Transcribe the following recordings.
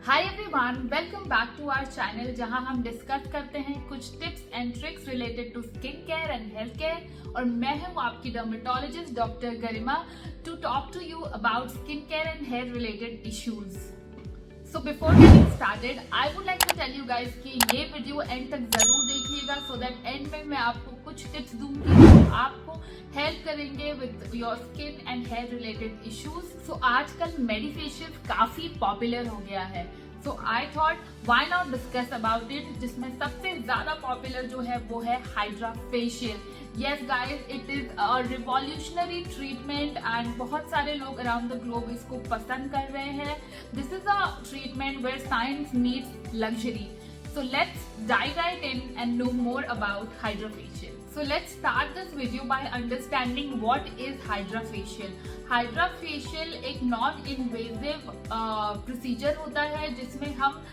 Hi everyone, welcome back to our channel जहां हम discuss करते हैं कुछ tips and tricks related to skin care and health care. और मैं हूं आपकी dermatologist doctor Garima to talk to you about skin care and hair related issues. So before getting started I would like to tell you guys कि ये video and तक जरूर देखिएगा so that and में मैं आपको कुछ टिप्स दूंगी जो आपको हेल्प करेंगे with your skin and hair related issues. So आजकल मेडिफेशियल काफी पॉपुलर हो गया है, so I thought why not discuss about it, जिसमें सबसे ज्यादा पॉपुलर जो है वो है HydraFacial. Yes guys, it is a revolutionary treatment and बहुत सारे लोग around the globe इसको पसंद कर रहे हैं। This is a treatment where science meets luxury. So let's dive right in and know more about HydraFacial. So let's start this video by understanding what is HydraFacial. HydraFacial एक non invasive procedure होता है जिसमें हम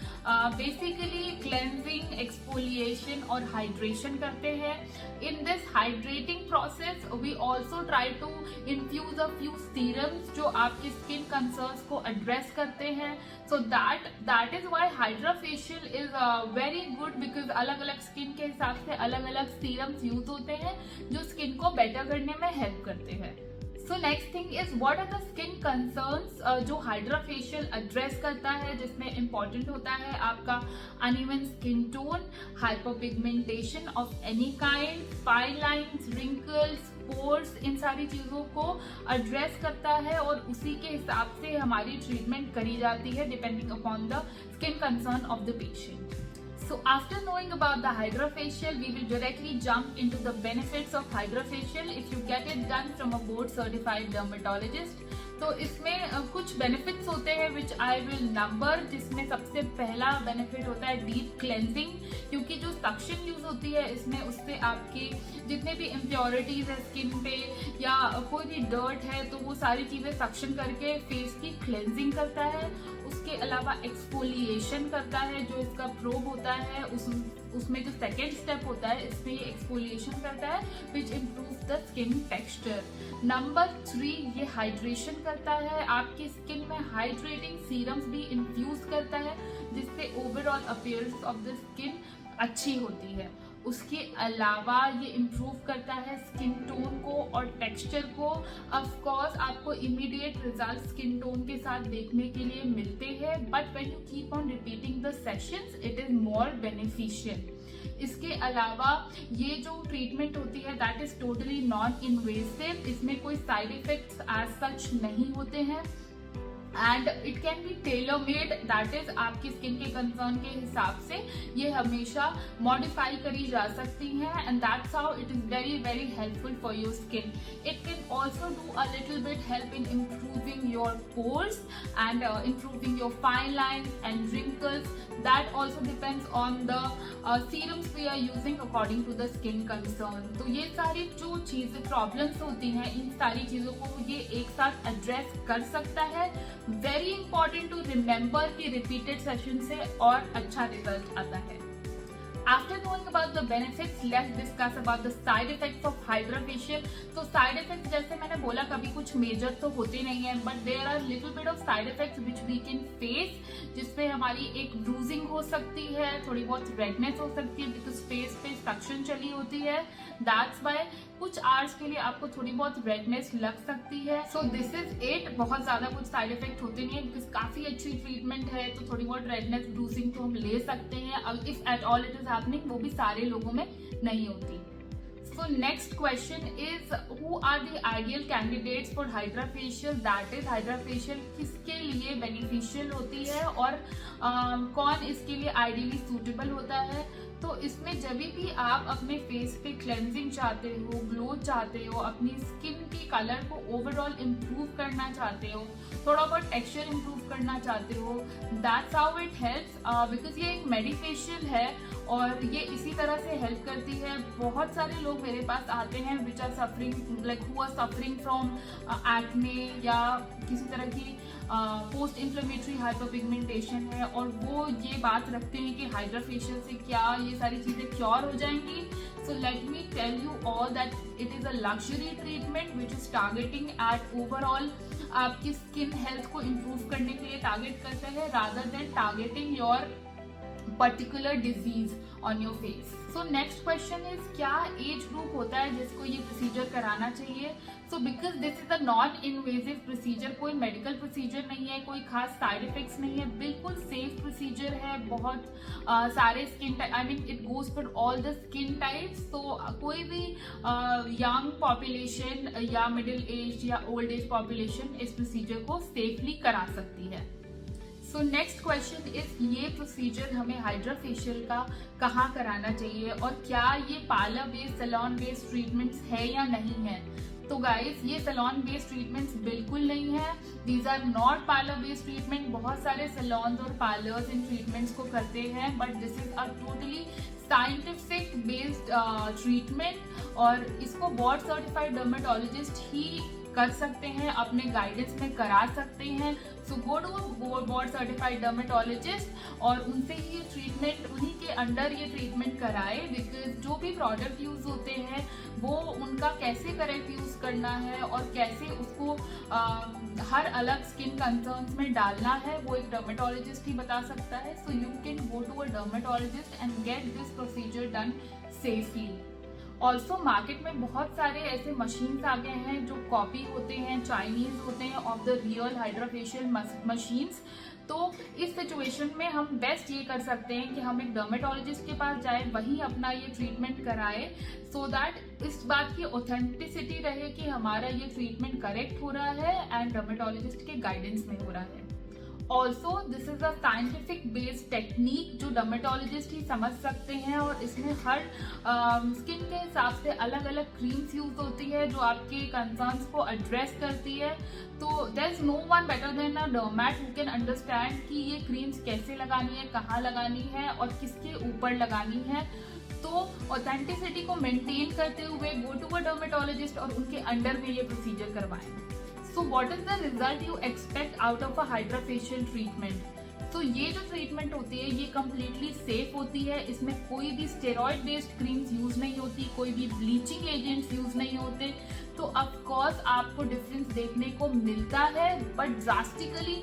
basically cleansing, exfoliation और hydration करते हैं। In this hydrating process we also try to infuse a few serums जो आपकी स्किन कंसर्न्स को एड्रेस करते हैं। So that is why HydraFacial is very good because अलग अलग स्किन के हिसाब से अलग अलग सीरम्स यूज होते हैं जो स्किन को बेटर करने में हेल्प करते हैं। So next thing is what are the skin concerns जो HydraFacial एड्रेस करता है, जिसमें इंपॉर्टेंट होता है आपका uneven skin tone, hyperpigmentation of any kind, fine lines, wrinkles, pores, इन सारी चीजों को एड्रेस करता है और उसी के हिसाब से हमारी ट्रीटमेंट करी जाती है depending upon the skin concern of the patient. So after knowing about the HydraFacial, we will directly jump into the benefits of HydraFacial if you get it done from a board certified dermatologist. तो इसमें कुछ benefits होते हैं विच I will number, जिसमें सबसे पहला benefit होता है डीप क्लेंजिंग, क्योंकि जो सक्शन यूज होती है इसमें उससे आपके जितने भी इम्प्योरिटीज है स्किन पे या कोई भी डर्ट है तो वो सारी चीजें सक्शन करके फेस की क्लेंजिंग करता है। उसके अलावा एक्सफोलिएशन करता है, जो इसका प्रोब होता है उसमें जो सेकेंड स्टेप होता है इसमें ये एक्सफोलिएशन करता है which improve the skin texture. Number 3 ये हाइड्रेशन करता है, आपकी स्किन में हाइड्रेटिंग सीरम्स भी इन्फ्यूज करता है जिससे overall appearance of the skin अच्छी होती है। उसके अलावा ये इम्प्रूव करता है स्किन टोन को और टेक्सचर को। ऑफ कोर्स आपको इमीडिएट रिजल्ट स्किन टोन के साथ देखने के लिए मिलते हैं, but when you keep on repeating the sessions it is more beneficial. इसके अलावा ये जो ट्रीटमेंट होती है that is totally non invasive, इसमें कोई साइड इफेक्ट्स एज सच नहीं होते हैं and it can be tailor made, that is आपकी स्किन के कंसर्न के हिसाब से ये हमेशा मॉडिफाई करी जा सकती हैं and that's how it is very very helpful for your skin. It can also do a little bit help in improving your pores and improving your fine lines and wrinkles. That also depends on the serums we are using according to the skin concern. तो ये सारी जो चीजें problems होती हैं इन सारी चीजों को ये एक साथ एड्रेस कर सकता है। वेरी इंपॉर्टेंट टू रिमेंबर कि रिपीटेड सेशन से और अच्छा रिजल्ट आता है। After knowing about the benefits, let's discuss about the side effects of HydraFacial. तो side effects जैसे मैंने बोला कभी कुछ मेजर तो होते नहीं है, but there are little bit of side effects which we can face, जिसमें हमारी एक ब्रूजिंग हो सकती है, थोड़ी बहुत रेडनेस हो सकती है बिकॉज फेस पे सक्शन चली होती है। That's why कुछ आवर्स के लिए आपको थोड़ी बहुत रेडनेस लग सकती है। सो दिस इज इट, बहुत ज्यादा कुछ साइड इफेक्ट होते नहीं है बिकॉज काफी अच्छी ट्रीटमेंट है। तो थोड़ी बहुत रेडनेस, ब्रूजिंग तो हम ले सकते हैं, if at all it is happening, वो भी सारे लोगों में नहीं होती। So next question is who are the ideal candidates for HydraFacial? That is HydraFacial किसके लिए बेनिफिशियल होती है और कौन इसके लिए आइडियली सूटेबल होता है। तो इसमें जब भी आप अपने फेस पे क्लेंजिंग चाहते हो, ग्लो चाहते हो, अपनी स्किन के कलर को ओवरऑल इम्प्रूव करना चाहते हो, थोड़ा बहुत टेक्सचर इम्प्रूव करना चाहते हो, that's how it helps because ये एक मेडिफेशियल है और ये इसी तरह से हेल्प करती है। बहुत सारे लोग मेरे पास आते हैं which are suffering like who are suffering from acne या किसी तरह की पोस्ट इन्फ्लेमेटरी हाइपरपिगमेंटेशन है, और वो ये बात रखते हैं कि हाइड्रा फेशियल से क्या ये सारी चीज़ें क्योर हो जाएंगी। So let me tell you all that it is a luxury treatment which is targeting at overall आपकी स्किन हेल्थ को इम्प्रूव करने के लिए टारगेट करता है, rather than targeting your particular disease on your face. So next question is, क्या age group होता है जिसको ये प्रोसीजर कराना चाहिए? So because this is a non invasive procedure, कोई मेडिकल प्रोसीजर नहीं है, कोई खास साइड इफेक्ट्स नहीं है, बिल्कुल सेफ प्रोसीजर है। बहुत सारे skin I mean it goes for all the skin types. तो कोई भी यंग पॉपुलेशन या मिडिल एज या ओल्ड एज पॉपुलेशन इस प्रोसीजर को सेफली करा सकती है। सो नेक्स्ट क्वेश्चन इज, ये प्रोसीजर हमें हाइड्रा फेशियल का कहाँ कराना चाहिए और क्या ये parlour based salon based treatments है या नहीं है? तो गाइस, ये सैलून बेस्ड ट्रीटमेंट्स बिल्कुल नहीं है। These are not parlour based treatment. बहुत सारे सैलून्स और पार्लर्स इन ट्रीटमेंट्स को करते हैं, but this is a totally scientific based treatment, और इसको बोर्ड सर्टिफाइड डर्मेटोलॉजिस्ट ही कर सकते हैं, अपने गाइडेंस में करा सकते हैं। So go to board certified dermatologist और उनसे ही ये ट्रीटमेंट, उन्हीं के अंडर ये ट्रीटमेंट कराए, बिकॉज जो भी प्रोडक्ट यूज होते हैं वो उनका कैसे करेक्ट यूज करना है और कैसे उसको हर अलग स्किन कंसर्न्स में डालना है, वो एक डर्मेटोलॉजिस्ट ही बता सकता है। So you can go to a dermatologist and get this procedure done safely. Also market में बहुत सारे ऐसे मशीन्स आ गए हैं जो कॉपी होते हैं, चाइनीज होते हैं of the real hydra facial machines. तो इस सिचुएशन में हम बेस्ट ये कर सकते हैं कि हम एक डर्मेटोलॉजिस्ट के पास जाए, वहीं अपना ये ट्रीटमेंट कराए, सो दैट इस बात की ऑथेंटिसिटी रहे कि हमारा ये ट्रीटमेंट करेक्ट हो रहा है एंड डर्मेटोलॉजिस्ट के गाइडेंस में हो रहा है। Also this is a scientific based technique जो डर्मेटोलॉजिस्ट ही समझ सकते हैं, और इसमें हर स्किन के हिसाब से अलग अलग क्रीम्स यूज होती है जो आपके कंसर्न्स को एड्रेस करती है। तो there is no one better than a derm who can understand कि ये क्रीम्स कैसे लगानी है, कहाँ लगानी है और किसके ऊपर लगानी है। तो ऑथेंटिसिटी को मेंटेन करते हुए गो टू अ डर्मेटोलॉजिस्ट और उनके अंडर में ये प्रोसीजर करवाएं। So what is the result you expect out of a Hydra facial treatment? तो ये जो ट्रीटमेंट होती है ये कम्प्लीटली सेफ होती है। इसमें कोई भी स्टेरॉइड बेस्ड क्रीम्स यूज नहीं होती, कोई भी ब्लीचिंग एजेंट्स यूज नहीं होते। तो ऑफ कोर्स आपको डिफरेंस देखने को मिलता है, बट ड्रास्टिकली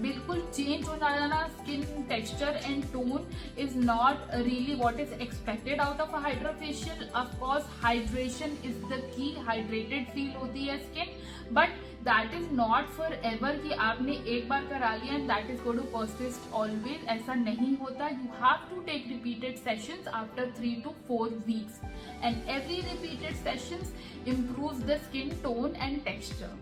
बिल्कुल चेंज हो जाना skin texture and tone is not really what is expected out of a HydraFacial. Of course hydration is the key, hydrated feel होती है skin, but that is not forever कि आपने एक बार करा लिया and that is going to persist always. ऐसा नहीं होता। You have to take repeated sessions after 3 to 4 weeks and every repeated sessions improves the skin tone and texture.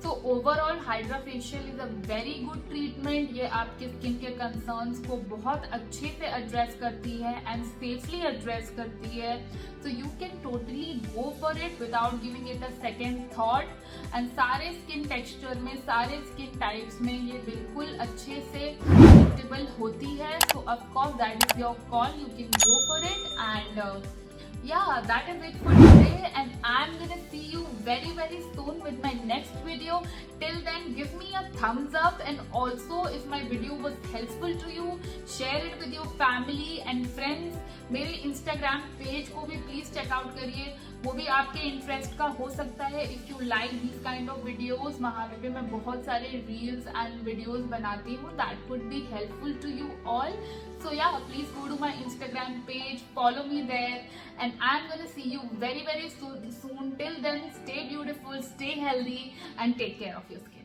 So overall Hydra facial is a very good treatment. ये आपके skin के concerns को बहुत अच्छे से एड्रेस करती है and safely address करती है। So you can totally go for it without giving it a second thought. And सारे स्किन टेक्सचर में, सारे स्किन टाइप्स में ये बिल्कुल अच्छे से सुटेबल होती है। So of course that is your call. You can go for it and yeah, that is it for today, and I'm gonna see you very soon with my next video. Till then, give me a thumbs up, and also if my video was helpful to you, share it with your family and friends. मेरे Instagram page को भी please checkout करिए, वो भी आपके interest का हो सकता है। If you like this kind of videos, वहाँ पे मैं बहुत सारे रील्स एंड वीडियोज बनाती हूँ, that would be helpful to you all. So yeah, please go to my Instagram page, follow me there, and I'm gonna see you very soon. Till then, stay beautiful, stay healthy, and take care of your skin.